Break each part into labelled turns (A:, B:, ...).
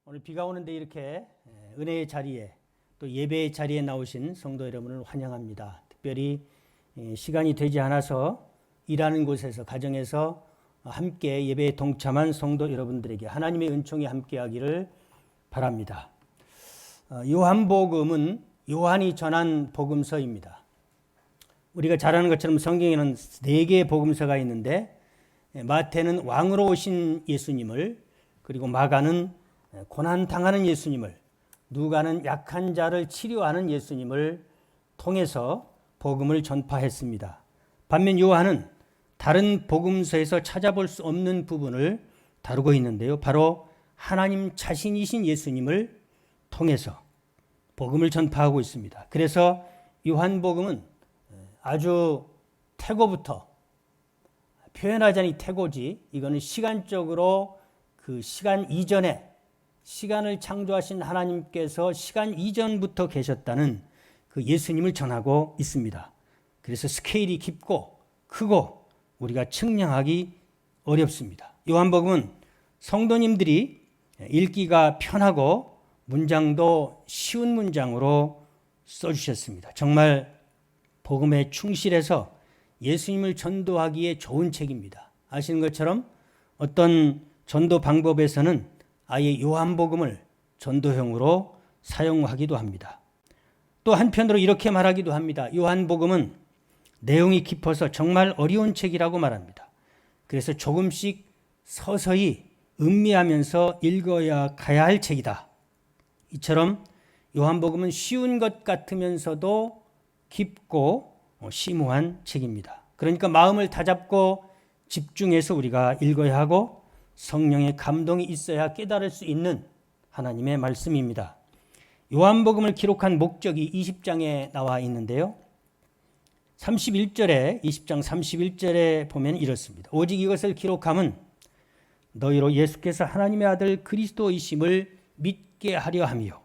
A: 오늘 비가 오는데 이렇게 은혜의 자리에 또 예배의 자리에 나오신 성도 여러분을 환영합니다. 특별히 시간이 되지 않아서 일하는 곳에서 가정에서 함께 예배에 동참한 성도 여러분들에게 하나님의 은총이 함께하기를 바랍니다. 요한복음은 요한이 전한 복음서입니다. 우리가 잘 아는 것처럼 성경에는 4개의 복음서가 있는데 마태는 왕으로 오신 예수님을, 그리고 마가는 고난당하는 예수님을, 누가는 약한 자를 치료하는 예수님을 통해서 복음을 전파했습니다. 반면 요한은 다른 복음서에서 찾아볼 수 없는 부분을 다루고 있는데요. 바로 하나님 자신이신 예수님을 통해서 복음을 전파하고 있습니다. 그래서 요한복음은 아주 태고부터, 표현하자니 태고지, 이거는 시간적으로 그 시간 이전에, 시간을 창조하신 하나님께서 시간 이전부터 계셨다는 그 예수님을 전하고 있습니다. 그래서 스케일이 깊고 크고 우리가 측량하기 어렵습니다. 요한복음은 성도님들이 읽기가 편하고 문장도 쉬운 문장으로 써주셨습니다. 정말 복음에 충실해서 예수님을 전도하기에 좋은 책입니다. 아시는 것처럼 어떤 전도 방법에서는 아예 요한복음을 전도형으로 사용하기도 합니다. 또 한편으로 이렇게 말하기도 합니다. 요한복음은 내용이 깊어서 정말 어려운 책이라고 말합니다. 그래서 조금씩 서서히 음미하면서 읽어야 가야 할 책이다. 이처럼 요한복음은 쉬운 것 같으면서도 깊고 심오한 책입니다. 그러니까 마음을 다잡고 집중해서 우리가 읽어야 하고 성령의 감동이 있어야 깨달을 수 있는 하나님의 말씀입니다. 요한복음을 기록한 목적이 20장에 나와 있는데요. 20장 31절에 보면 이렇습니다. 오직 이것을 기록함은 너희로 예수께서 하나님의 아들 그리스도이심을 믿게 하려 함이요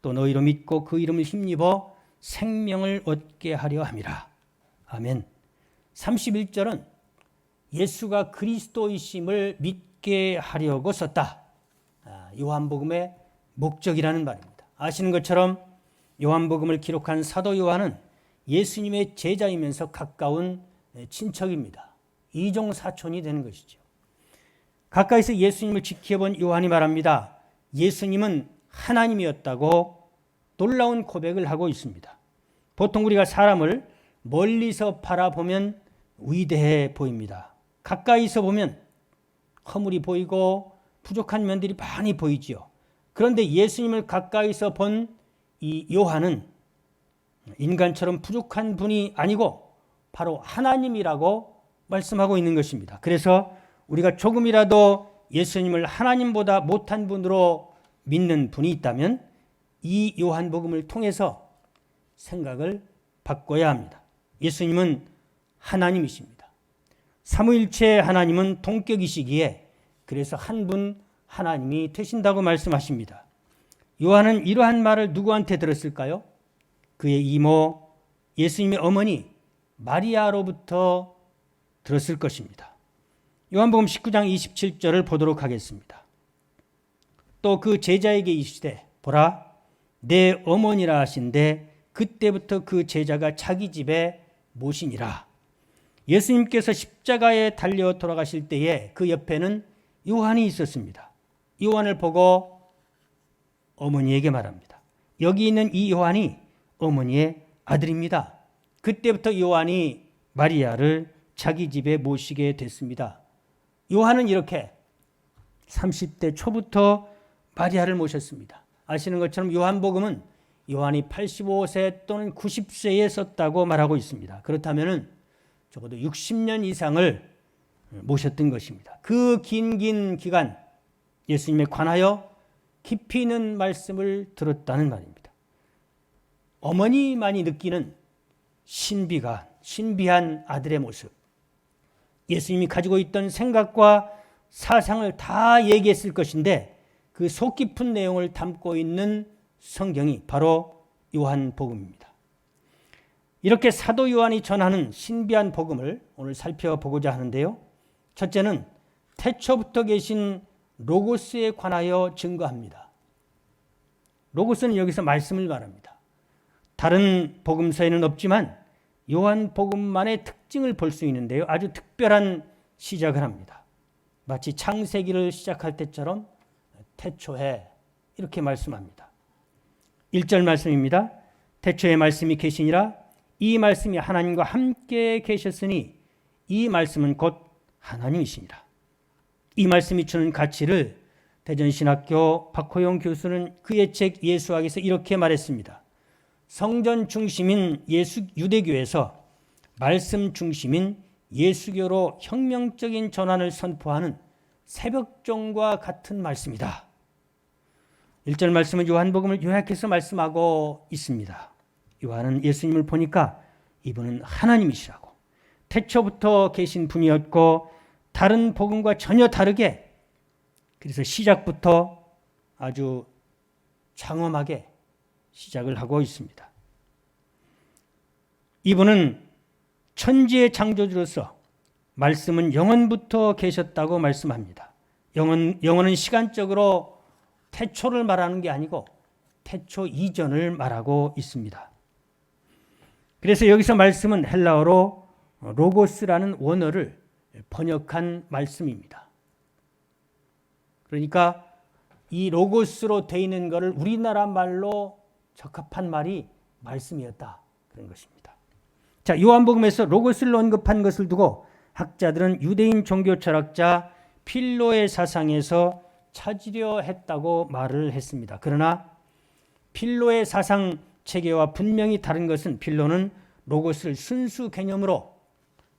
A: 또 너희로 믿고 그 이름을 힘입어 생명을 얻게 하려 함이라. 아멘. 31절은 예수가 그리스도이심을 믿게 하려고 썼다. 요한복음의 목적이라는 말입니다. 아시는 것처럼 요한복음을 기록한 사도 요한은 예수님의 제자이면서 가까운 친척입니다. 이종사촌이 되는 것이죠. 가까이서 예수님을 지켜본 요한이 말합니다. 예수님은 하나님이었다고 놀라운 고백을 하고 있습니다. 보통 우리가 사람을 멀리서 바라보면 위대해 보입니다. 가까이서 보면 허물이 보이고 부족한 면들이 많이 보이지요. 그런데 예수님을 가까이서 본 이 요한은 인간처럼 부족한 분이 아니고 바로 하나님이라고 말씀하고 있는 것입니다. 그래서 우리가 조금이라도 예수님을 하나님보다 못한 분으로 믿는 분이 있다면 이 요한복음을 통해서 생각을 바꿔야 합니다. 예수님은 하나님이십니다. 삼위일체 하나님은 동격이시기에 그래서 한 분 하나님이 되신다고 말씀하십니다. 요한은 이러한 말을 누구한테 들었을까요? 그의 이모 예수님의 어머니 마리아로부터 들었을 것입니다. 요한복음 19장 27절을 보도록 하겠습니다. 또 그 제자에게 이르시되 보라 내 어머니라 하신데 그때부터 그 제자가 자기 집에 모시니라. 예수님께서 십자가에 달려 돌아가실 때에 그 옆에는 요한이 있었습니다. 요한을 보고 어머니에게 말합니다. 여기 있는 이 요한이 어머니의 아들입니다. 그때부터 요한이 마리아를 자기 집에 모시게 됐습니다. 요한은 이렇게 30대 초부터 마리아를 모셨습니다. 아시는 것처럼 요한복음은 요한이 85세 또는 90세에 썼다고 말하고 있습니다. 그렇다면 적어도 60년 이상을 모셨던 것입니다. 그 긴 기간 예수님에 관하여 깊이 있는 말씀을 들었다는 말입니다. 어머니만이 느끼는 신비한 아들의 모습, 예수님이 가지고 있던 생각과 사상을 다 얘기했을 것인데 그 속 깊은 내용을 담고 있는 성경이 바로 요한복음입니다. 이렇게 사도 요한이 전하는 신비한 복음을 오늘 살펴보고자 하는데요. 첫째는 태초부터 계신 로고스에 관하여 증거합니다. 로고스는 여기서 말씀을 말합니다. 다른 복음서에는 없지만 요한복음만의 특징을 볼 수 있는데요. 아주 특별한 시작을 합니다. 마치 창세기를 시작할 때처럼 태초에 이렇게 말씀합니다. 1절 말씀입니다. 태초에 말씀이 계시니라. 이 말씀이 하나님과 함께 계셨으니 이 말씀은 곧 하나님이시니라. 이 말씀이 주는 가치를 대전신학교 박호영 교수는 그의 책 예수학에서 이렇게 말했습니다. 성전 중심인 유대교에서 말씀 중심인 예수교로 혁명적인 전환을 선포하는 새벽종과 같은 말씀이다. 1절 말씀은 요한복음을 요약해서 말씀하고 있습니다. 요한은 예수님을 보니까 이분은 하나님이시라고, 태초부터 계신 분이었고 다른 복음과 전혀 다르게, 그래서 시작부터 아주 장엄하게 시작을 하고 있습니다. 이분은 천지의 창조주로서 말씀은 영원부터 계셨다고 말씀합니다. 영원은 시간적으로 태초를 말하는 게 아니고 태초 이전을 말하고 있습니다. 그래서 여기서 말씀은 헬라어로 로고스라는 원어를 번역한 말씀입니다. 그러니까 이 로고스로 되어 있는 것을 우리나라 말로 적합한 말이 말씀이었다, 그런 것입니다. 자, 요한복음에서 로고스를 언급한 것을 두고 학자들은 유대인 종교 철학자 필로의 사상에서 찾으려 했다고 말을 했습니다. 그러나 필로의 사상 체계와 분명히 다른 것은, 필로는 로고스를 순수 개념으로,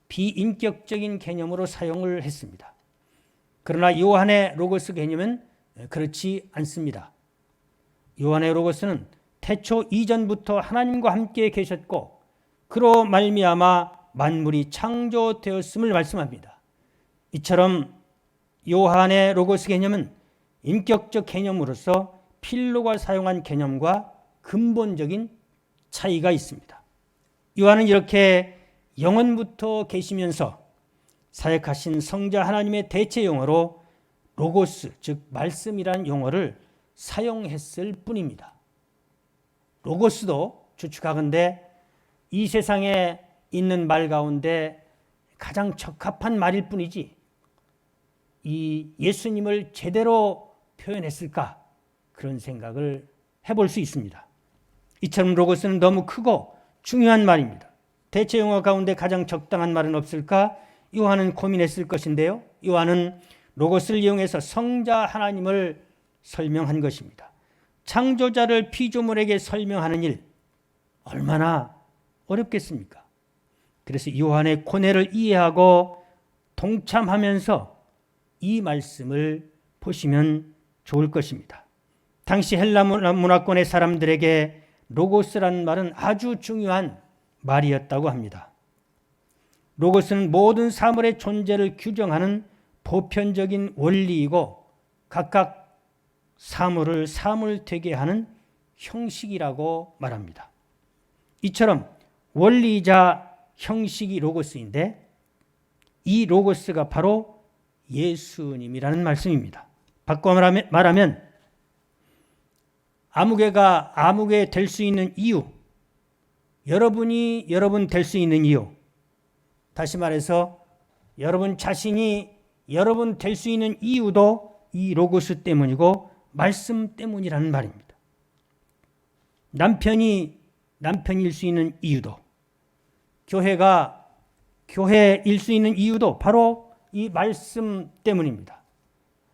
A: 비인격적인 개념으로 사용을 했습니다. 그러나 요한의 로고스 개념은 그렇지 않습니다. 요한의 로고스는 태초 이전부터 하나님과 함께 계셨고 그로 말미암아 만물이 창조되었음을 말씀합니다. 이처럼 요한의 로고스 개념은 인격적 개념으로서 필로가 사용한 개념과 근본적인 차이가 있습니다. 요한은 이렇게 영원부터 계시면서 사역하신 성자 하나님의 대체 용어로 로고스, 즉 말씀이란 용어를 사용했을 뿐입니다. 로고스도 추측하건대 이 세상에 있는 말 가운데 가장 적합한 말일 뿐이지 이 예수님을 제대로 표현했을까, 그런 생각을 해볼 수 있습니다. 이처럼 로고스는 너무 크고 중요한 말입니다. 대체 용어 가운데 가장 적당한 말은 없을까? 요한은 고민했을 것인데요. 요한은 로고스를 이용해서 성자 하나님을 설명한 것입니다. 창조자를 피조물에게 설명하는 일, 얼마나 어렵겠습니까? 그래서 요한의 고뇌를 이해하고 동참하면서 이 말씀을 보시면 좋을 것입니다. 당시 헬라 문화권의 사람들에게 로고스라는 말은 아주 중요한 말이었다고 합니다. 로고스는 모든 사물의 존재를 규정하는 보편적인 원리이고 각각 사물을 사물되게 하는 형식이라고 말합니다. 이처럼 원리이자 형식이 로고스인데 이 로고스가 바로 예수님이라는 말씀입니다. 바꿔 말하면 아무개가 아무개 될 수 있는 이유, 여러분이 여러분 될 수 있는 이유, 다시 말해서 여러분 자신이 여러분 될 수 있는 이유도 이 로고스 때문이고 말씀 때문이라는 말입니다. 남편이 남편일 수 있는 이유도, 교회가 교회일 수 있는 이유도 바로 이 말씀 때문입니다.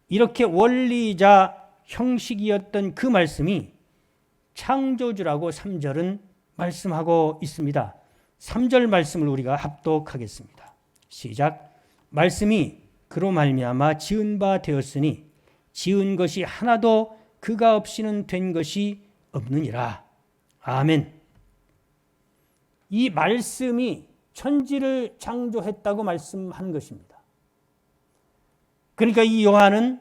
A: 이렇게 원리이자 형식이었던 그 말씀이 창조주라고 3절은 말씀하고 있습니다. 3절 말씀을 우리가 합독하겠습니다. 시작. 말씀이 그로 말미암아 지은 바 되었으니 지은 것이 하나도 그가 없이는 된 것이 없느니라. 아멘. 이 말씀이 천지를 창조했다고 말씀한 것입니다. 그러니까 이 요한은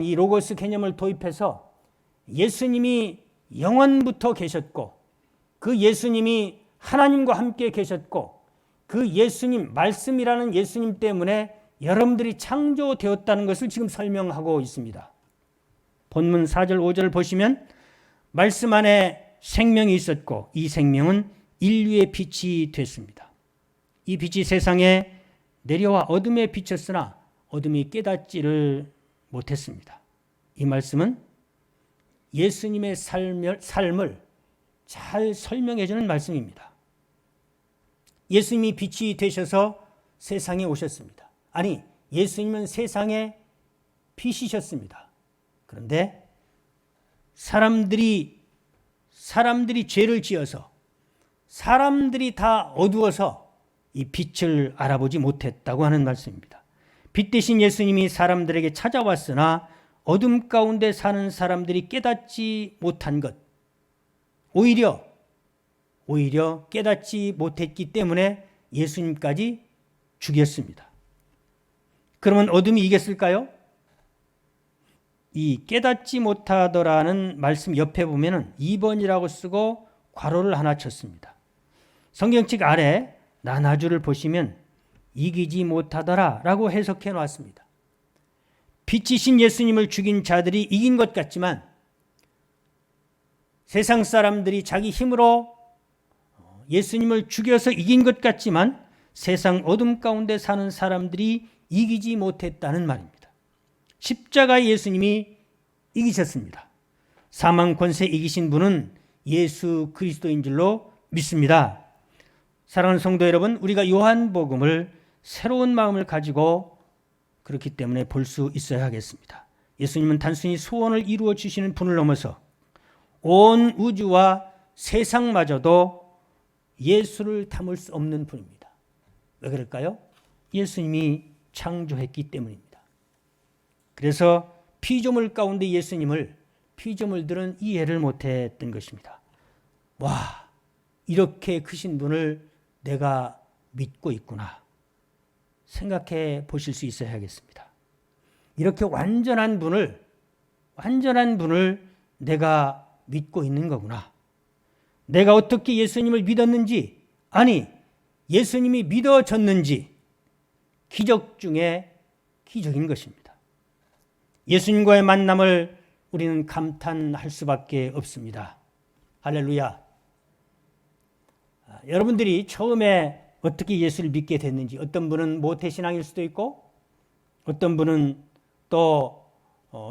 A: 이 로고스 개념을 도입해서 예수님이 영원부터 계셨고 그 예수님이 하나님과 함께 계셨고 그 예수님, 말씀이라는 예수님 때문에 여러분들이 창조되었다는 것을 지금 설명하고 있습니다. 본문 4절, 5절 보시면 말씀 안에 생명이 있었고 이 생명은 인류의 빛이 됐습니다. 이 빛이 세상에 내려와 어둠에 비쳤으나 어둠이 깨닫지를 못했습니다. 이 말씀은 예수님의 삶을 잘 설명해 주는 말씀입니다. 예수님이 빛이 되셔서 세상에 오셨습니다. 아니, 예수님은 세상의 빛이셨습니다. 그런데 사람들이 죄를 지어서 사람들이 다 어두워서 이 빛을 알아보지 못했다고 하는 말씀입니다. 빛 대신 예수님이 사람들에게 찾아왔으나 어둠 가운데 사는 사람들이 깨닫지 못한 것, 오히려 깨닫지 못했기 때문에 예수님까지 죽였습니다. 그러면 어둠이 이겼을까요? 이 깨닫지 못하더라는 말씀 옆에 보면은 2번이라고 쓰고 괄호를 하나 쳤습니다. 성경책 아래 나나주를 보시면 이기지 못하더라 라고 해석해 놨습니다. 빛이신 예수님을 죽인 자들이 이긴 것 같지만 세상 사람들이 자기 힘으로 예수님을 죽여서 이긴 것 같지만 세상 어둠 가운데 사는 사람들이 이기지 못했다는 말입니다. 십자가 예수님이 이기셨습니다. 사망 권세 이기신 분은 예수 그리스도인 줄로 믿습니다. 사랑하는 성도 여러분, 우리가 요한복음을 새로운 마음을 가지고 그렇기 때문에 볼 수 있어야 하겠습니다. 예수님은 단순히 소원을 이루어 주시는 분을 넘어서 온 우주와 세상마저도 예수를 담을 수 없는 분입니다. 왜 그럴까요? 예수님이 창조했기 때문입니다. 그래서 피조물 가운데 예수님을 피조물들은 이해를 못했던 것입니다. 와, 이렇게 크신 분을 내가 믿고 있구나 생각해 보실 수 있어야 하겠습니다. 이렇게 완전한 분을 내가 믿고 있는 거구나. 내가 어떻게 예수님을 믿었는지, 아니 예수님이 믿어졌는지 기적 중에 기적인 것입니다. 예수님과의 만남을 우리는 감탄할 수밖에 없습니다. 할렐루야. 여러분들이 처음에 어떻게 예수를 믿게 됐는지, 어떤 분은 모태신앙일 수도 있고 어떤 분은 또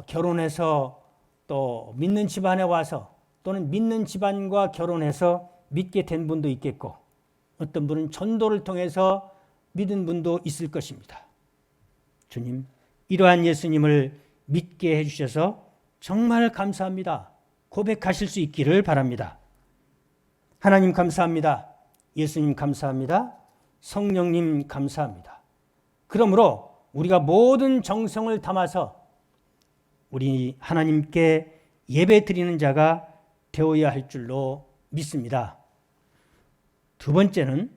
A: 결혼해서 또 믿는 집안에 와서 또는 믿는 집안과 결혼해서 믿게 된 분도 있겠고 어떤 분은 전도를 통해서 믿은 분도 있을 것입니다. 주님, 이러한 예수님을 믿게 해주셔서 정말 감사합니다. 고백하실 수 있기를 바랍니다. 하나님 감사합니다. 예수님 감사합니다. 성령님 감사합니다. 그러므로 우리가 모든 정성을 담아서 우리 하나님께 예배 드리는 자가 되어야 할 줄로 믿습니다. 두 번째는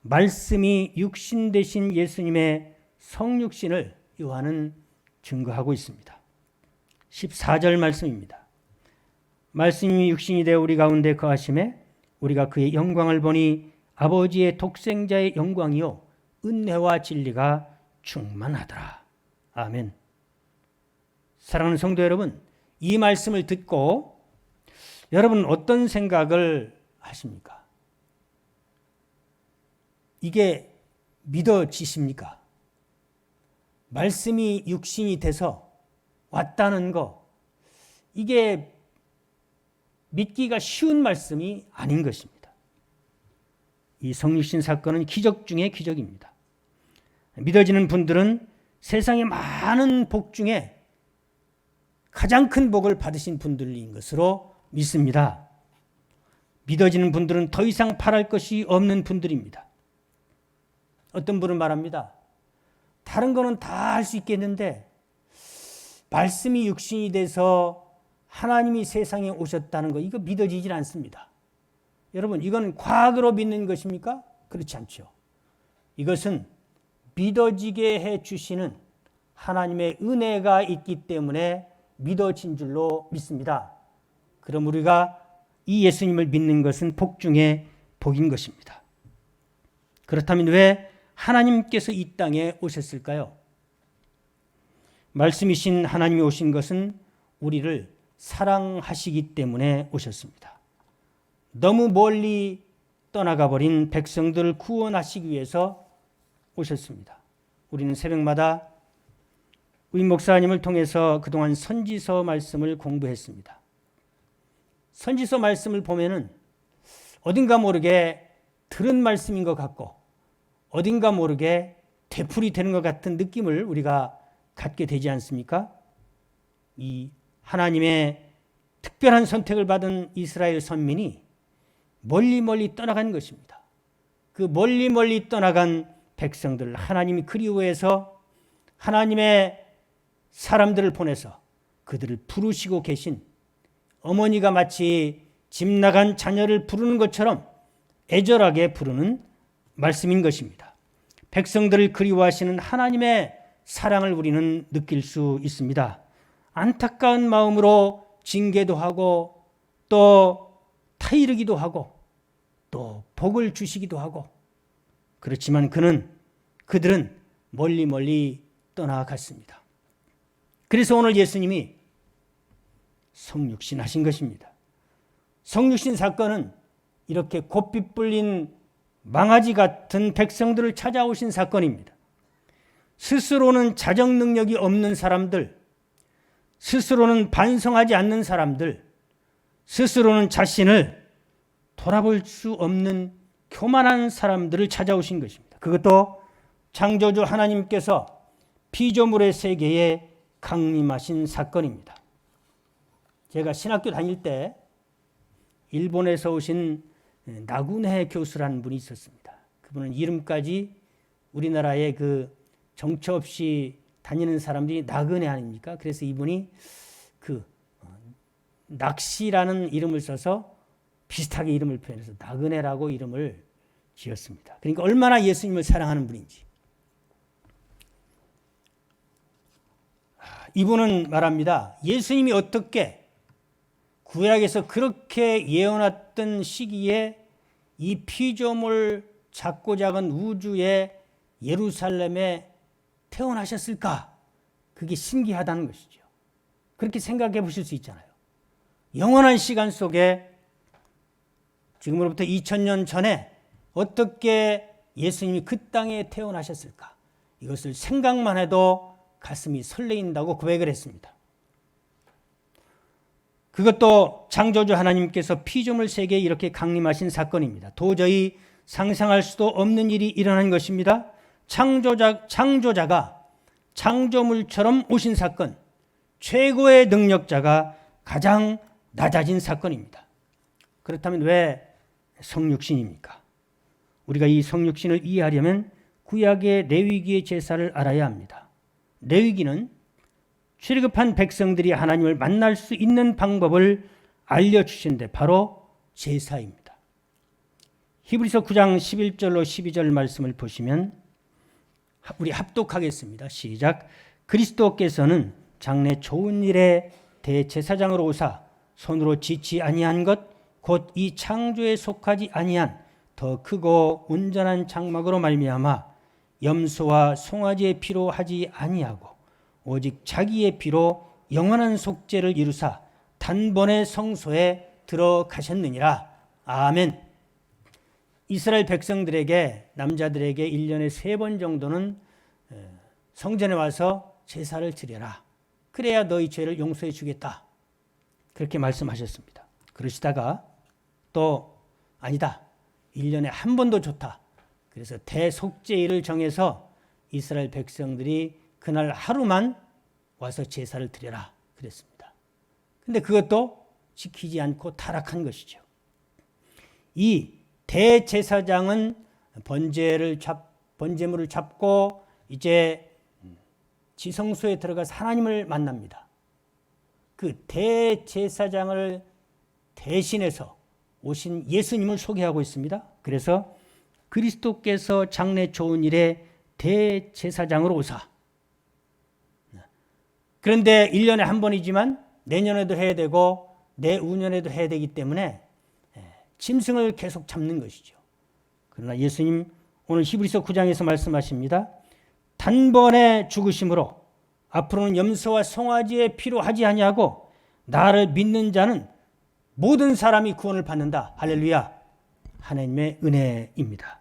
A: 말씀이 육신 되신 예수님의 성육신을 요한은 증거하고 있습니다. 14절 말씀입니다. 말씀이 육신이 되어 우리 가운데 거하심에 우리가 그의 영광을 보니 아버지의 독생자의 영광이요 은혜와 진리가 충만하더라. 아멘. 사랑하는 성도 여러분, 이 말씀을 듣고 여러분은 어떤 생각을 하십니까? 이게 믿어지십니까? 말씀이 육신이 돼서 왔다는 거, 이게 믿기가 쉬운 말씀이 아닌 것입니다. 이 성육신 사건은 기적 중에 기적입니다. 믿어지는 분들은 세상의 많은 복 중에 가장 큰 복을 받으신 분들인 것으로 믿습니다. 믿어지는 분들은 더 이상 바랄 것이 없는 분들입니다. 어떤 분은 말합니다. 다른 거는 다 할 수 있겠는데 말씀이 육신이 돼서 하나님이 세상에 오셨다는 거, 이거 믿어지질 않습니다. 여러분, 이건 과학으로 믿는 것입니까? 그렇지 않죠. 이것은 믿어지게 해주시는 하나님의 은혜가 있기 때문에 믿어진 줄로 믿습니다. 그럼 우리가 이 예수님을 믿는 것은 복 중에 복인 것입니다. 그렇다면 왜 하나님께서 이 땅에 오셨을까요? 말씀이신 하나님이 오신 것은 우리를 사랑하시기 때문에 오셨습니다. 너무 멀리 떠나가 버린 백성들을 구원하시기 위해서 오셨습니다. 우리는 새벽마다 우리 목사님을 통해서 그동안 선지서 말씀을 공부했습니다. 선지서 말씀을 보면은 어딘가 모르게 들은 말씀인 것 같고 어딘가 모르게 되풀이 되는 것 같은 느낌을 우리가 갖게 되지 않습니까? 이 하나님의 특별한 선택을 받은 이스라엘 선민이 멀리 떠나간 것입니다. 그 멀리 떠나간 백성들을 하나님이 그리워해서 하나님의 사람들을 보내서 그들을 부르시고 계신, 어머니가 마치 집 나간 자녀를 부르는 것처럼 애절하게 부르는 말씀인 것입니다. 백성들을 그리워하시는 하나님의 사랑을 우리는 느낄 수 있습니다. 안타까운 마음으로 징계도 하고 또 타이르기도 하고 또 복을 주시기도 하고, 그렇지만 그들은 멀리 떠나갔습니다. 그래서 오늘 예수님이 성육신 하신 것입니다. 성육신 사건은 이렇게 곱빗 불린 망아지 같은 백성들을 찾아오신 사건입니다. 스스로는 자정 능력이 없는 사람들, 스스로는 반성하지 않는 사람들, 스스로는 자신을 돌아볼 수 없는 교만한 사람들을 찾아오신 것입니다. 그것도 창조주 하나님께서 피조물의 세계에 강림하신 사건입니다. 제가 신학교 다닐 때 일본에서 오신 나구네 교수라는 분이 있었습니다. 그분은 이름까지 우리나라의 그 정처 없이 다니는 사람들이 나그네 아닙니까? 그래서 이분이 그 낚시라는 이름을 써서 비슷하게 이름을 표현해서 나그네라고 이름을 지었습니다. 그러니까 얼마나 예수님을 사랑하는 분인지. 이분은 말합니다. 예수님이 어떻게 구약에서 그렇게 예언했던 시기에 이 피조물 작고 작은 우주의 예루살렘에 태어나셨을까? 그게 신기하다는 것이죠. 그렇게 생각해 보실 수 있잖아요. 영원한 시간 속에 지금으로부터 2000년 전에 어떻게 예수님이 그 땅에 태어나셨을까? 이것을 생각만 해도 가슴이 설레인다고 고백을 했습니다. 그것도 창조주 하나님께서 피조물 세계에 이렇게 강림하신 사건입니다. 도저히 상상할 수도 없는 일이 일어난 것입니다. 창조자가 창조물처럼 오신 사건, 최고의 능력자가 가장 낮아진 사건입니다. 그렇다면 왜 성육신입니까? 우리가 이 성육신을 이해하려면 구약의 레위기의 제사를 알아야 합니다. 레위기는 출애굽한 백성들이 하나님을 만날 수 있는 방법을 알려주신 데 바로 제사입니다. 히브리서 9장 11절로 12절 말씀을 보시면 우리 합독하겠습니다. 시작. 그리스도께서는 장래 좋은 일에 대제사장으로 오사 손으로 짓지 아니한 것 곧 이 창조에 속하지 아니한 더 크고 온전한 장막으로 말미암아 염소와 송아지의 피로 하지 아니하고 오직 자기의 피로 영원한 속죄를 이루사 단번에 성소에 들어가셨느니라. 아멘. 이스라엘 백성들에게, 남자들에게 1년에 3번 정도는 성전에 와서 제사를 드려라. 그래야 너희 죄를 용서해 주겠다. 그렇게 말씀하셨습니다. 그러시다가 또 아니다. 1년에 한 번도 좋다. 그래서 대속죄일을 정해서 이스라엘 백성들이 그날 하루만 와서 제사를 드려라 그랬습니다. 근데 그것도 지키지 않고 타락한 것이죠. 이 대제사장은 번제물을 잡고 이제 지성소에 들어가서 하나님을 만납니다. 그 대제사장을 대신해서 오신 예수님을 소개하고 있습니다. 그래서 그리스도께서 장래 좋은 일에 대제사장으로 오사. 그런데 1년에 한 번이지만 내년에도 해야 되고 내후년에도 해야 되기 때문에 짐승을 계속 잡는 것이죠. 그러나 예수님 오늘 히브리서 9장에서 말씀하십니다. 단번에 죽으심으로 앞으로는 염소와 송아지의 피로 하지 아니하고 나를 믿는 자는 모든 사람이 구원을 받는다. 할렐루야. 하나님의 은혜입니다.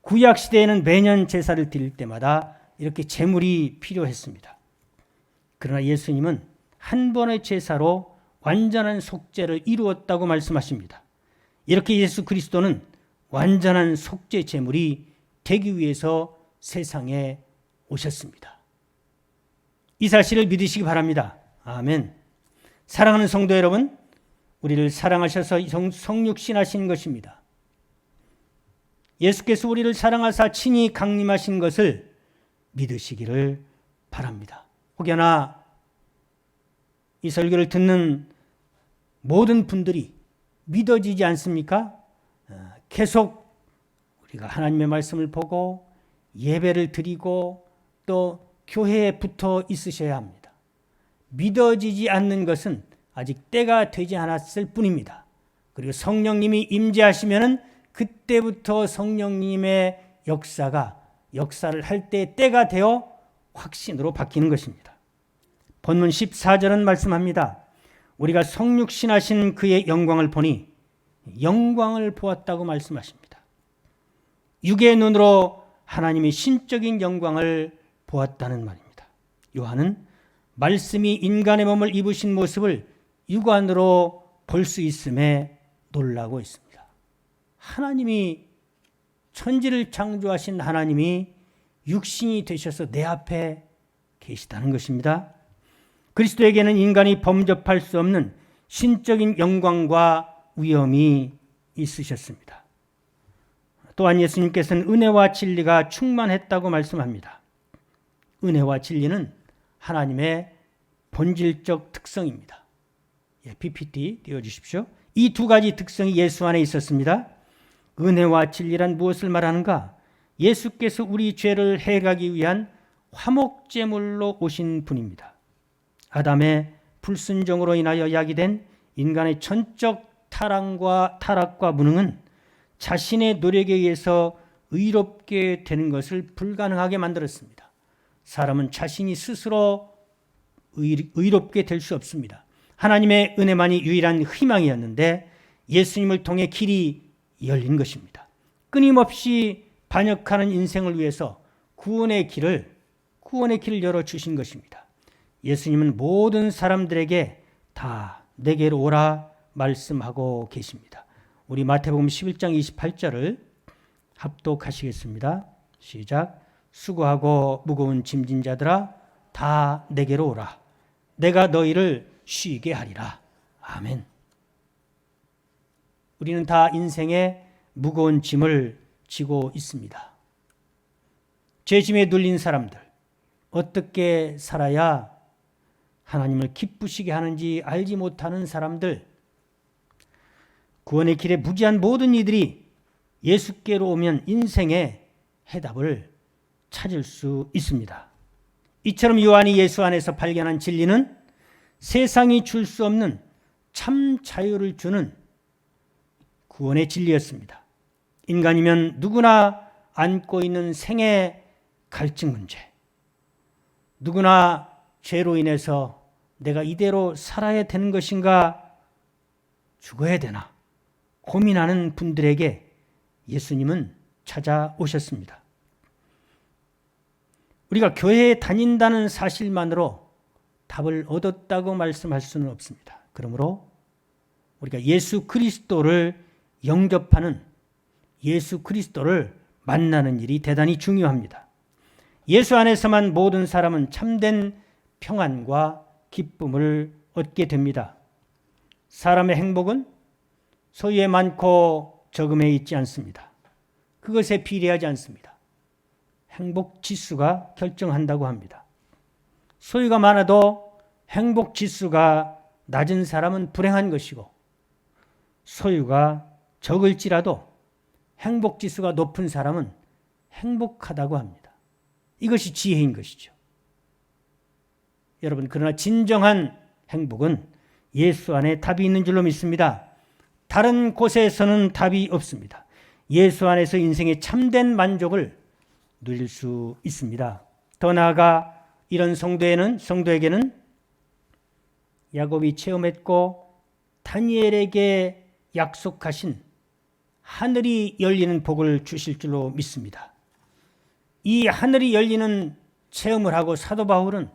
A: 구약 시대에는 매년 제사를 드릴 때마다 이렇게 제물이 필요했습니다. 그러나 예수님은 한 번의 제사로 완전한 속죄를 이루었다고 말씀하십니다. 이렇게 예수 그리스도는 완전한 속죄 제물이 되기 위해서 세상에 오셨습니다. 이 사실을 믿으시기 바랍니다. 아멘. 사랑하는 성도 여러분, 우리를 사랑하셔서 성육신하신 것입니다. 예수께서 우리를 사랑하사 친히 강림하신 것을 믿으시기를 바랍니다. 혹여나 이 설교를 듣는 모든 분들이 믿어지지 않습니까? 계속 우리가 하나님의 말씀을 보고 예배를 드리고 또 교회에 붙어 있으셔야 합니다. 믿어지지 않는 것은 아직 때가 되지 않았을 뿐입니다. 그리고 성령님이 임재하시면은 그때부터 성령님의 역사를 할 때 때가 되어 확신으로 바뀌는 것입니다. 본문 14절은 말씀합니다. 우리가 성육신하신 그의 영광을 보니 영광을 보았다고 말씀하십니다. 육의 눈으로 하나님의 신적인 영광을 보았다는 말입니다. 요한은 말씀이 인간의 몸을 입으신 모습을 육안으로 볼 수 있음에 놀라고 있습니다. 하나님이 천지를 창조하신 하나님이 육신이 되셔서 내 앞에 계시다는 것입니다. 그리스도에게는 인간이 범접할 수 없는 신적인 영광과 위엄이 있으셨습니다. 또한 예수님께서는 은혜와 진리가 충만했다고 말씀합니다. 은혜와 진리는 하나님의 본질적 특성입니다. PPT 띄워주십시오. 이 두 가지 특성이 예수 안에 있었습니다. 은혜와 진리란 무엇을 말하는가? 예수께서 우리 죄를 해가기 위한 화목제물로 오신 분입니다. 아담의 불순종으로 인하여 야기된 인간의 전적 타락과 무능은 자신의 노력에 의해서 의롭게 되는 것을 불가능하게 만들었습니다. 사람은 자신이 스스로 의롭게 될 수 없습니다. 하나님의 은혜만이 유일한 희망이었는데 예수님을 통해 길이 열린 것입니다. 끊임없이 반역하는 인생을 위해서 구원의 길을 열어주신 것입니다. 예수님은 모든 사람들에게 다 내게로 오라 말씀하고 계십니다. 우리 마태복음 11장 28절을 합독하시겠습니다. 시작. 수고하고 무거운 짐진 자들아 다 내게로 오라. 내가 너희를 쉬게 하리라. 아멘. 우리는 다 인생의 무거운 짐을 지고 있습니다. 죄짐에 눌린 사람들, 어떻게 살아야 하나님을 기쁘시게 하는지 알지 못하는 사람들, 구원의 길에 무지한 모든 이들이 예수께로 오면 인생의 해답을 찾을 수 있습니다. 이처럼 요한이 예수 안에서 발견한 진리는 세상이 줄 수 없는 참 자유를 주는 구원의 진리였습니다. 인간이면 누구나 안고 있는 생의 갈증 문제, 누구나 죄로 인해서 내가 이대로 살아야 되는 것인가, 죽어야 되나 고민하는 분들에게 예수님은 찾아오셨습니다. 우리가 교회에 다닌다는 사실만으로 답을 얻었다고 말씀할 수는 없습니다. 그러므로 우리가 예수 그리스도를 영접하는, 예수 그리스도를 만나는 일이 대단히 중요합니다. 예수 안에서만 모든 사람은 참된 평안과 기쁨을 얻게 됩니다. 사람의 행복은 소유에 많고 적음에 있지 않습니다. 그것에 비례하지 않습니다. 행복 지수가 결정한다고 합니다. 소유가 많아도 행복 지수가 낮은 사람은 불행한 것이고, 소유가 적을지라도 행복 지수가 높은 사람은 행복하다고 합니다. 이것이 지혜인 것이죠. 여러분, 그러나 진정한 행복은 예수 안에 답이 있는 줄로 믿습니다. 다른 곳에서는 답이 없습니다. 예수 안에서 인생의 참된 만족을 누릴 수 있습니다. 더 나아가 이런 성도에게는 야곱이 체험했고 다니엘에게 약속하신 하늘이 열리는 복을 주실 줄로 믿습니다. 이 하늘이 열리는 체험을 하고 사도 바울은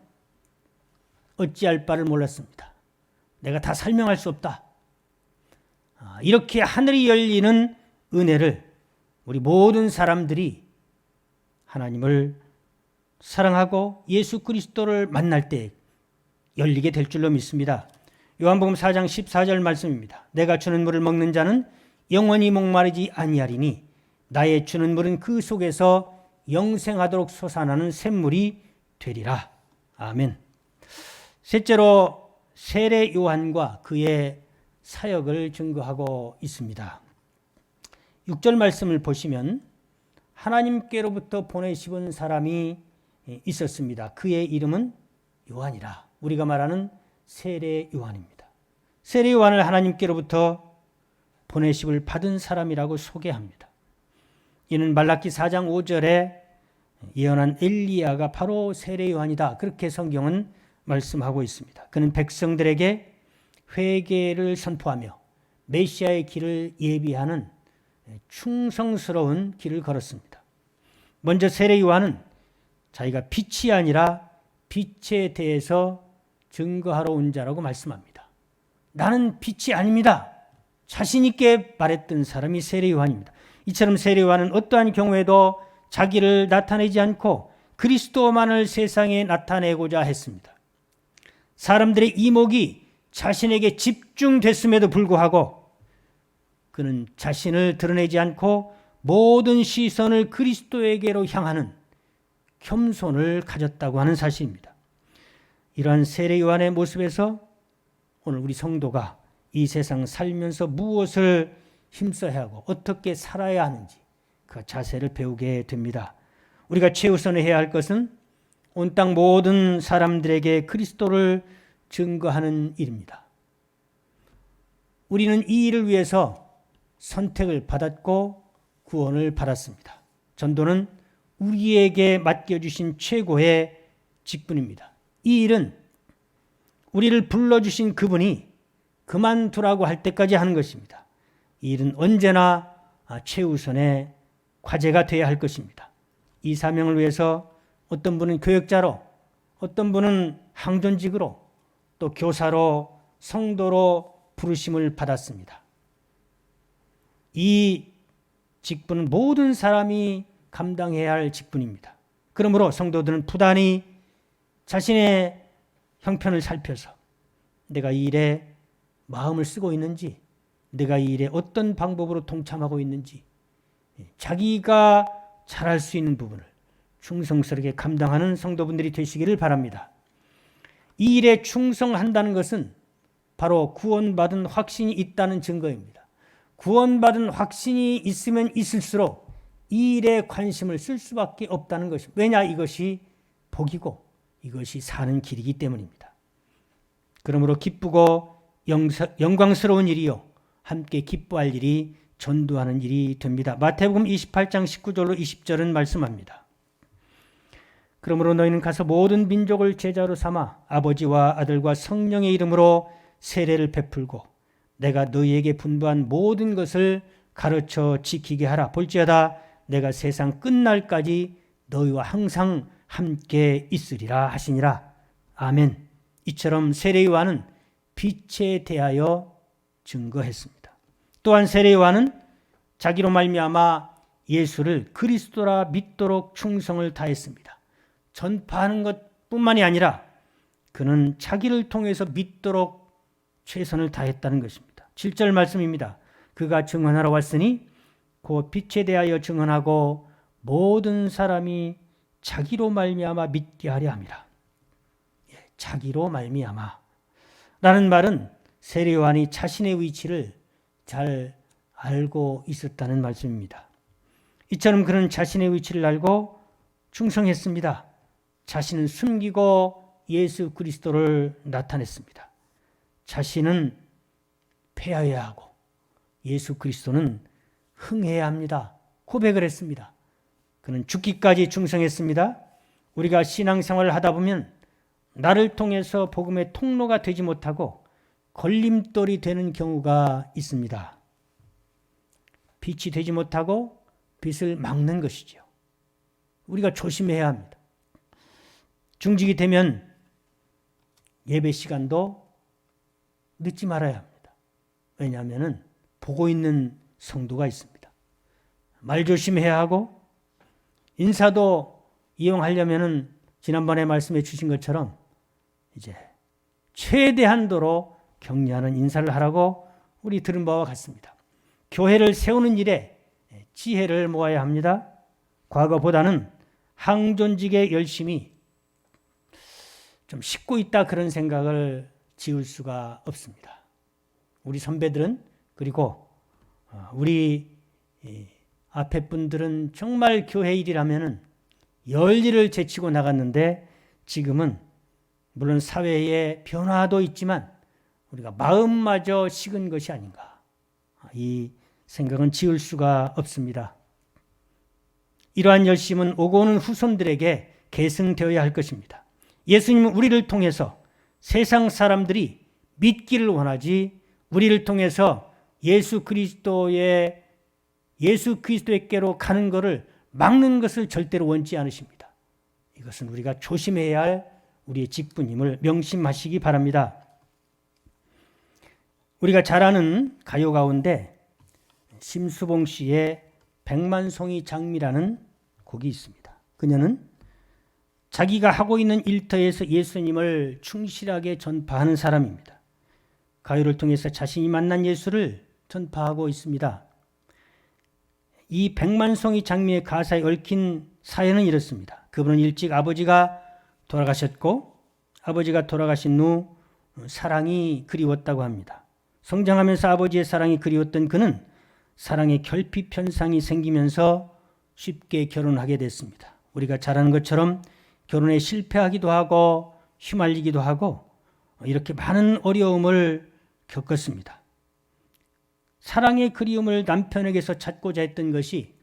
A: 어찌할 바를 몰랐습니다. 내가 다 설명할 수 없다. 이렇게 하늘이 열리는 은혜를 우리 모든 사람들이 하나님을 사랑하고 예수 그리스도를 만날 때 열리게 될 줄로 믿습니다. 요한복음 4장 14절 말씀입니다. 내가 주는 물을 먹는 자는 영원히 목마르지 아니하리니 나의 주는 물은 그 속에서 영생하도록 솟아나는 샘물이 되리라. 아멘. 셋째로 세례 요한과 그의 사역을 증거하고 있습니다. 6절 말씀을 보시면 하나님께로부터 보내시는 사람이 있었습니다. 그의 이름은 요한이라. 우리가 말하는 세례 요한입니다. 세례 요한을 하나님께로부터 보내심을 받은 사람이라고 소개합니다. 이는 말라기 4장 5절에 예언한 엘리야가 바로 세례 요한이다. 그렇게 성경은 말씀하고 있습니다. 그는 백성들에게 회개를 선포하며 메시아의 길을 예비하는 충성스러운 길을 걸었습니다. 먼저 세례 요한은 자기가 빛이 아니라 빛에 대해서 증거하러 온 자라고 말씀합니다. 나는 빛이 아닙니다. 자신 있게 말했던 사람이 세례 요한입니다. 이처럼 세례 요한은 어떠한 경우에도 자기를 나타내지 않고 그리스도만을 세상에 나타내고자 했습니다. 사람들의 이목이 자신에게 집중됐음에도 불구하고 그는 자신을 드러내지 않고 모든 시선을 그리스도에게로 향하는 겸손을 가졌다고 하는 사실입니다. 이러한 세례 요한의 모습에서 오늘 우리 성도가 이 세상 살면서 무엇을 힘써야 하고 어떻게 살아야 하는지 그 자세를 배우게 됩니다. 우리가 최우선에 해야 할 것은 온 땅 모든 사람들에게 그리스도를 증거하는 일입니다. 우리는 이 일을 위해서 선택을 받았고 구원을 받았습니다. 전도는 우리에게 맡겨주신 최고의 직분입니다. 이 일은 우리를 불러주신 그분이 그만두라고 할 때까지 하는 것입니다. 이 일은 언제나 최우선의 과제가 되어야 할 것입니다. 이 사명을 위해서 어떤 분은 교역자로, 어떤 분은 항존직으로, 또 교사로, 성도로 부르심을 받았습니다. 이 직분은 모든 사람이 감당해야 할 직분입니다. 그러므로 성도들은 부단히 자신의 형편을 살펴서 내가 이 일에 마음을 쓰고 있는지, 내가 이 일에 어떤 방법으로 동참하고 있는지, 자기가 잘할 수 있는 부분을 충성스럽게 감당하는 성도분들이 되시기를 바랍니다. 이 일에 충성한다는 것은 바로 구원받은 확신이 있다는 증거입니다. 구원받은 확신이 있으면 있을수록 이 일에 관심을 쓸 수밖에 없다는 것입니다. 왜냐? 이것이 복이고 이것이 사는 길이기 때문입니다. 그러므로 기쁘고 영광스러운 일이요 함께 기뻐할 일이 전도하는 일이 됩니다. 마태복음 28장 19절로 20절은 말씀합니다. 그러므로 너희는 가서 모든 민족을 제자로 삼아 아버지와 아들과 성령의 이름으로 세례를 베풀고 내가 너희에게 분부한 모든 것을 가르쳐 지키게 하라. 볼지어다 내가 세상 끝날까지 너희와 항상 함께 있으리라 하시니라. 아멘. 이처럼 세례 요한은 빛에 대하여 증거했습니다. 또한 세례 요한은 자기로 말미암아 예수를 그리스도라 믿도록 충성을 다했습니다. 전파하는 것뿐만이 아니라 그는 자기를 통해서 믿도록 최선을 다했다는 것입니다. 7절 말씀입니다. 그가 증언하러 왔으니 그 빛에 대하여 증언하고 모든 사람이 자기로 말미암아 믿게 하려 함이라. 자기로 말미암아 라는 말은 세례 요한이 자신의 위치를 잘 알고 있었다는 말씀입니다. 이처럼 그는 자신의 위치를 알고 충성했습니다. 자신은 숨기고 예수 그리스도를 나타냈습니다. 자신은 패하여야 하고 예수 그리스도는 흥해야 합니다. 고백을 했습니다. 그는 죽기까지 충성했습니다. 우리가 신앙생활을 하다 보면 나를 통해서 복음의 통로가 되지 못하고 걸림돌이 되는 경우가 있습니다. 빛이 되지 못하고 빛을 막는 것이죠. 우리가 조심해야 합니다. 중직이 되면 예배 시간도 늦지 말아야 합니다. 왜냐하면 보고 있는 성도가 있습니다. 말 조심해야 하고 인사도 이용하려면 지난번에 말씀해 주신 것처럼 이제 최대한도로 격려하는 인사를 하라고 우리 들은 바와 같습니다. 교회를 세우는 일에 지혜를 모아야 합니다. 과거보다는 항존직에 열심히 좀 싣고 있다 그런 생각을 지울 수가 없습니다. 우리 선배들은 그리고 우리 앞에 분들은 정말 교회 일이라면 열일을 제치고 나갔는데 지금은 물론 사회의 변화도 있지만 우리가 마음마저 식은 것이 아닌가. 이 생각은 지울 수가 없습니다. 이러한 열심은 오고 오는 후손들에게 계승되어야 할 것입니다. 예수님은 우리를 통해서 세상 사람들이 믿기를 원하지 우리를 통해서 예수 그리스도에게로 가는 것을 막는 것을 절대로 원치 않으십니다. 이것은 우리가 조심해야 할 우리의 직분임을 명심하시기 바랍니다. 우리가 잘 아는 가요 가운데 심수봉 씨의 백만송이 장미라는 곡이 있습니다. 그녀는 자기가 하고 있는 일터에서 예수님을 충실하게 전파하는 사람입니다. 가요를 통해서 자신이 만난 예수를 전파하고 있습니다. 이 백만송이 장미의 가사에 얽힌 사연은 이렇습니다. 그분은 일찍 아버지가 돌아가셨고 아버지가 돌아가신 후 사랑이 그리웠다고 합니다. 성장하면서 아버지의 사랑이 그리웠던 그는 사랑의 결핍 현상이 생기면서 쉽게 결혼하게 됐습니다. 우리가 잘 아는 것처럼 결혼에 실패하기도 하고 휘말리기도 하고 이렇게 많은 어려움을 겪었습니다. 사랑의 그리움을 남편에게서 찾고자 했던 것이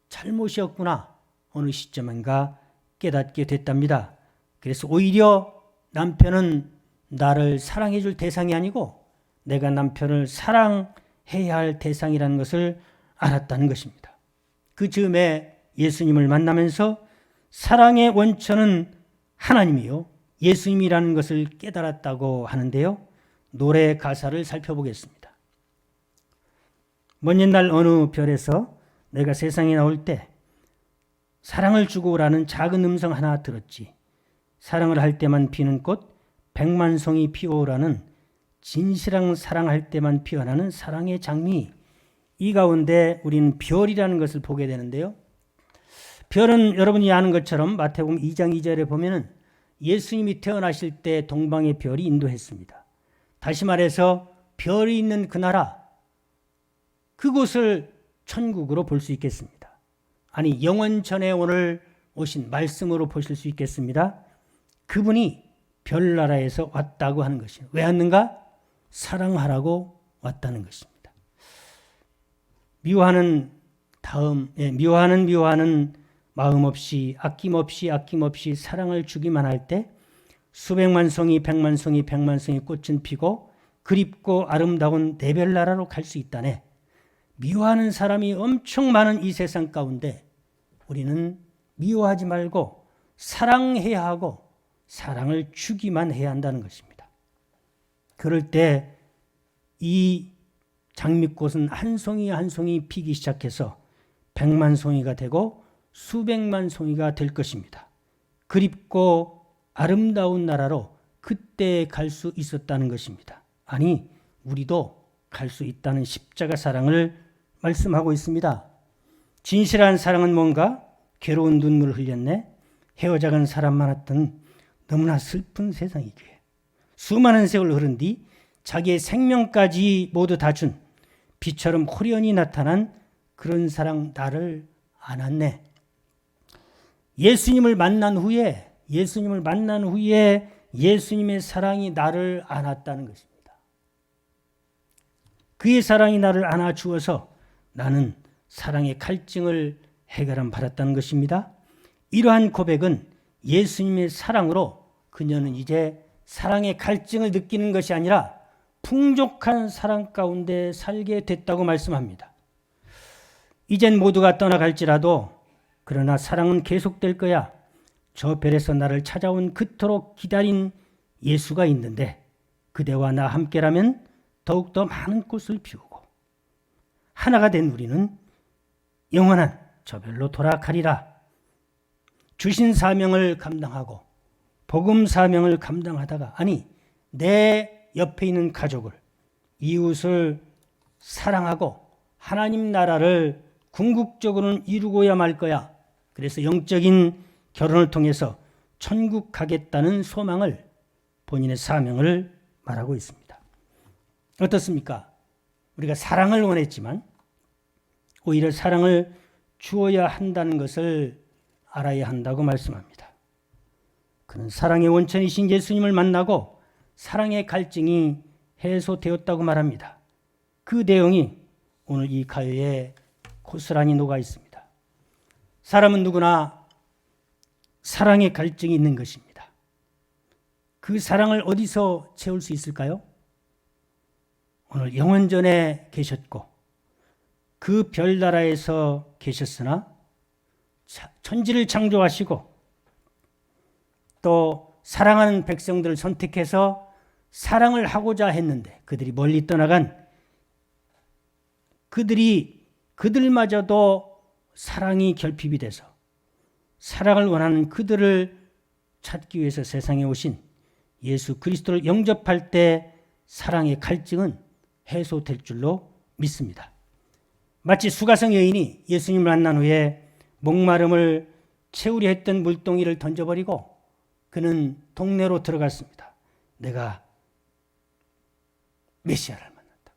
A: 잘못이었구나 어느 시점인가 깨닫게 됐답니다. 그래서 오히려 남편은 나를 사랑해 줄 대상이 아니고 내가 남편을 사랑해야 할 대상이라는 것을 알았다는 것입니다. 그 즈음에 예수님을 만나면서 사랑의 원천은 하나님이요 예수님이라는 것을 깨달았다고 하는데요. 노래 가사를 살펴보겠습니다. 먼 옛날 어느 별에서 내가 세상에 나올 때 사랑을 주고 오라는 작은 음성 하나 들었지. 사랑을 할 때만 피는 꽃 백만송이 피어오라는 진실한 사랑할 때만 피어나는 사랑의 장미. 이 가운데 우리는 별이라는 것을 보게 되는데요. 별은 여러분이 아는 것처럼 마태복음 2장 2절에 보면은 예수님이 태어나실 때 동방의 별이 인도했습니다. 다시 말해서 별이 있는 그 나라, 그곳을 천국으로 볼 수 있겠습니다. 아니 영원 전에 오늘 오신 말씀으로 보실 수 있겠습니다. 그분이 별나라에서 왔다고 하는 것이에요. 왜 왔는가? 사랑하라고 왔다는 것입니다. 미워하는 마음 없이 아낌없이 사랑을 주기만 할 때 수백만 송이 백만 송이 꽃은 피고 그립고 아름다운 내 별나라로 갈 수 있다네. 미워하는 사람이 엄청 많은 이 세상 가운데 우리는 미워하지 말고 사랑해야 하고 사랑을 주기만 해야 한다는 것입니다. 그럴 때 이 장미꽃은 한 송이 한 송이 피기 시작해서 백만 송이가 되고 수백만 송이가 될 것입니다. 그립고 아름다운 나라로 그때 갈 수 있었다는 것입니다. 아니 우리도 갈 수 있다는 십자가 사랑을 말씀하고 있습니다. 진실한 사랑은 뭔가? 괴로운 눈물을 흘렸네. 헤어져간 사람 많았던 너무나 슬픈 세상이기에 수많은 세월 흐른 뒤 자기의 생명까지 모두 다 준 비처럼 호련히 나타난 그런 사랑 나를 안았네. 예수님을 만난 후에 예수님의 사랑이 나를 안았다는 것입니다. 그의 사랑이 나를 안아 주어서 나는 사랑의 갈증을 해결함 받았다는 것입니다. 이러한 고백은 예수님의 사랑으로 그녀는 이제 사랑의 갈증을 느끼는 것이 아니라 풍족한 사랑 가운데 살게 됐다고 말씀합니다. 이젠 모두가 떠나갈지라도 그러나 사랑은 계속될 거야. 저 별에서 나를 찾아온 그토록 기다린 예수가 있는데 그대와 나 함께라면 더욱더 많은 꽃을 피우고 하나가 된 우리는 영원한 저 별로 돌아가리라. 주신 사명을 감당하고 복음 사명을 감당하다가 내 옆에 있는 가족을 이웃을 사랑하고 하나님 나라를 궁극적으로는 이루고야 말 거야. 그래서 영적인 결혼을 통해서 천국 가겠다는 소망을 본인의 사명을 말하고 있습니다. 어떻습니까? 우리가 사랑을 원했지만 오히려 사랑을 주어야 한다는 것을 알아야 한다고 말씀합니다. 그는 사랑의 원천이신 예수님을 만나고 사랑의 갈증이 해소되었다고 말합니다. 그 내용이 오늘 이 가요에 고스란히 녹아 있습니다. 사람은 누구나 사랑의 갈증이 있는 것입니다. 그 사랑을 어디서 채울 수 있을까요? 오늘 영원전에 계셨고 그 별나라에서 계셨으나 천지를 창조하시고 또 사랑하는 백성들을 선택해서 사랑을 하고자 했는데 그들이 멀리 떠나간 그들마저도 사랑이 결핍이 돼서 사랑을 원하는 그들을 찾기 위해서 세상에 오신 예수 그리스도를 영접할 때 사랑의 갈증은 해소될 줄로 믿습니다. 마치 수가성 여인이 예수님을 만난 후에 목마름을 채우려 했던 물동이를 던져버리고 그는 동네로 들어갔습니다. 내가 메시아를 만났다.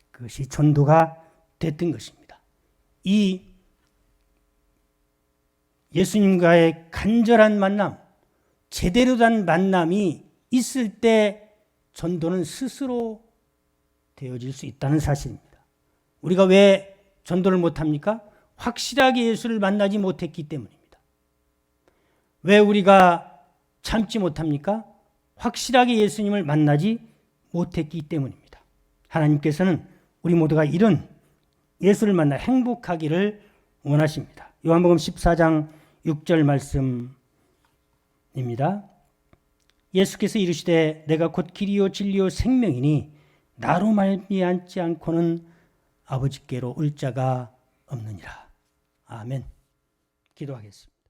A: 그것이 전도가 됐던 것입니다. 이 예수님과의 간절한 만남, 제대로 된 만남이 있을 때 전도는 스스로 되어질 수 있다는 사실입니다. 우리가 왜 전도를 못합니까? 확실하게 예수를 만나지 못했기 때문입니다. 왜 우리가 참지 못합니까? 확실하게 예수님을 만나지 못했기 때문입니다. 하나님께서는 우리 모두가 이런 예수를 만나 행복하기를 원하십니다. 요한복음 14장 6절 말씀입니다. 예수께서 이르시되 내가 곧 길이요 진리요 생명이니 나로 말미암지 않고는 아버지께로 올 자가 없느니라. 아멘. 기도하겠습니다.